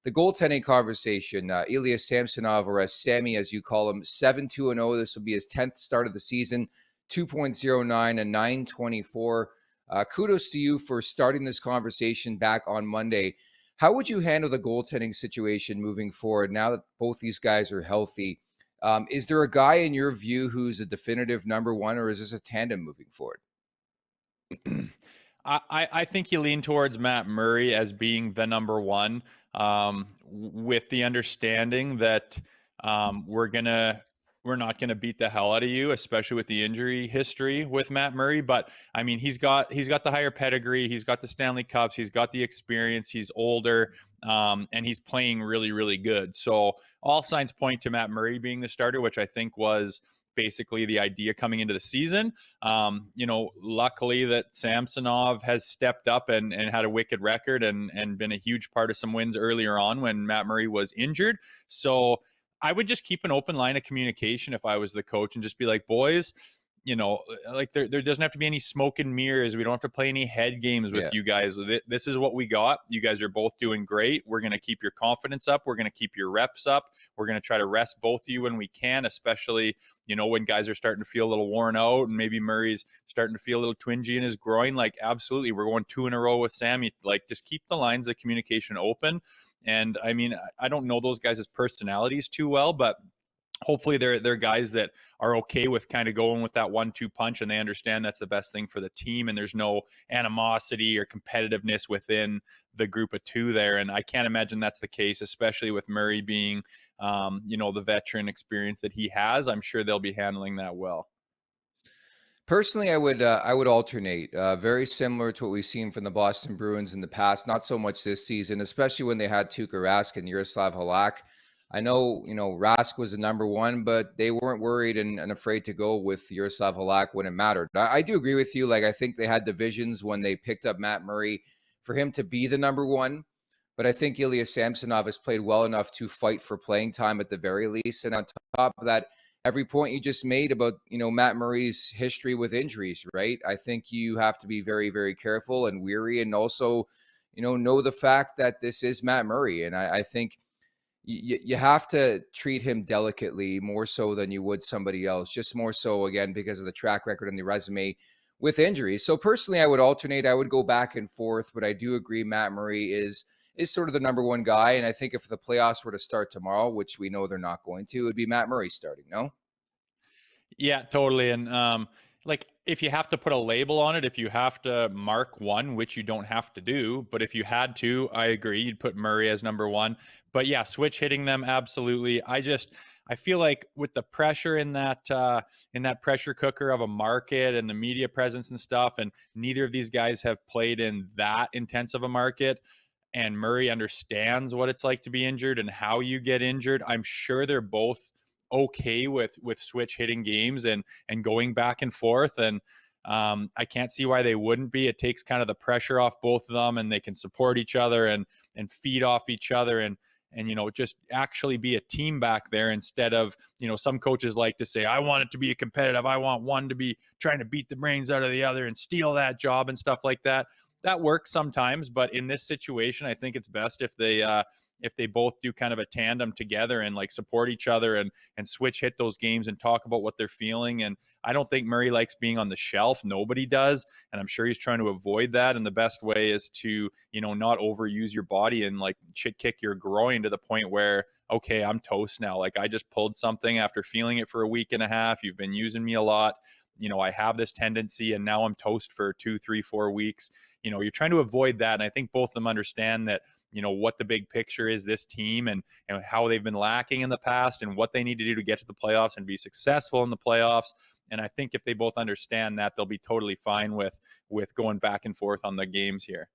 the goaltending conversation. Ilya Samsonov, or as Sammy, as you call him, 7-2-0. This will be his 10th start of the season, 2.09 and 924. Kudos to you for starting this conversation back on Monday. How would you handle the goaltending situation moving forward now that both these guys are healthy? Is there a guy in your view who's a definitive number one, or is this a tandem moving forward? I think you lean towards Matt Murray as being the number one, with the understanding that we're not gonna beat the hell out of you, especially with the injury history with Matt Murray. But I mean, he's got the higher pedigree, he's got the Stanley Cups, he's got the experience, he's older, and he's playing really, really good. So all signs point to Matt Murray being the starter, which I think was basically the idea coming into the season. Luckily that Samsonov has stepped up and had a wicked record and been a huge part of some wins earlier on when Matt Murray was injured. So I would just keep an open line of communication if I was the coach and just be like, boys, like there doesn't have to be any smoke and mirrors. We don't have to play any head games with Yeah. you guys. This is what we got. You guys are both doing great. We're going to keep your confidence up. We're going to keep your reps up. We're going to try to rest both of you when we can, especially, when guys are starting to feel a little worn out and maybe Murray's starting to feel a little twingy in his groin. Like, absolutely, we're going 2 in a row with Sammy. Like, just keep the lines of communication open. And I mean, I don't know those guys' personalities too well, but hopefully they're guys that are okay with kind of going with that 1-2 punch, and they understand that's the best thing for the team, and there's no animosity or competitiveness within the group of two there. And I can't imagine that's the case, especially with Murray being the veteran experience that he has. I'm sure they'll be handling that well. Personally, I would alternate. Very similar to what we've seen from the Boston Bruins in the past. Not so much this season, especially when they had Tuukka Rask and Yaroslav Halak. I know, Rask was the number one, but they weren't worried and afraid to go with Yaroslav Halak when it mattered. I do agree with you. Like, I think they had divisions when they picked up Matt Murray for him to be the number one. But I think Ilya Samsonov has played well enough to fight for playing time at the very least. And on top of that, every point you just made about, Matt Murray's history with injuries, right? I think you have to be very, very careful and weary, and also, know the fact that this is Matt Murray. And I think you have to treat him delicately, more so than you would somebody else, just more so, again, because of the track record and the resume with injuries. So personally, I would alternate. I would go back and forth, but I do agree Matt Murray is sort of the number one guy. And I think if the playoffs were to start tomorrow, which we know they're not going to, it would be Matt Murray starting, no? Yeah, totally. And like, if you have to put a label on it, if you have to mark one, which you don't have to do, but if you had to, I agree, you'd put Murray as number one. But yeah, switch hitting them, absolutely. I feel like with the pressure in that pressure cooker of a market and the media presence and stuff, and neither of these guys have played in that intense of a market. And Murray understands what it's like to be injured and how you get injured. I'm sure they're both okay with switch hitting games and going back and forth. And I can't see why they wouldn't be. It takes kind of the pressure off both of them, and they can support each other and feed off each other, and just actually be a team back there, instead of, some coaches like to say, I want it to be a competitive, I want one to be trying to beat the brains out of the other and steal that job and stuff like that. That works sometimes, but in this situation, I think it's best if they both do kind of a tandem together and like support each other and switch hit those games and talk about what they're feeling. And I don't think Murray likes being on the shelf. Nobody does, and I'm sure he's trying to avoid that. And the best way is to not overuse your body and like shit kick your groin to the point where, okay, I'm toast now. Like, I just pulled something after feeling it for a week and a half. You've been using me a lot. I have this tendency, and now I'm toast for 2, 3, 4 weeks. You're trying to avoid that. And I think both of them understand that, what the big picture is, this team, and how they've been lacking in the past and what they need to do to get to the playoffs and be successful in the playoffs. And I think if they both understand that, they'll be totally fine with going back and forth on the games here.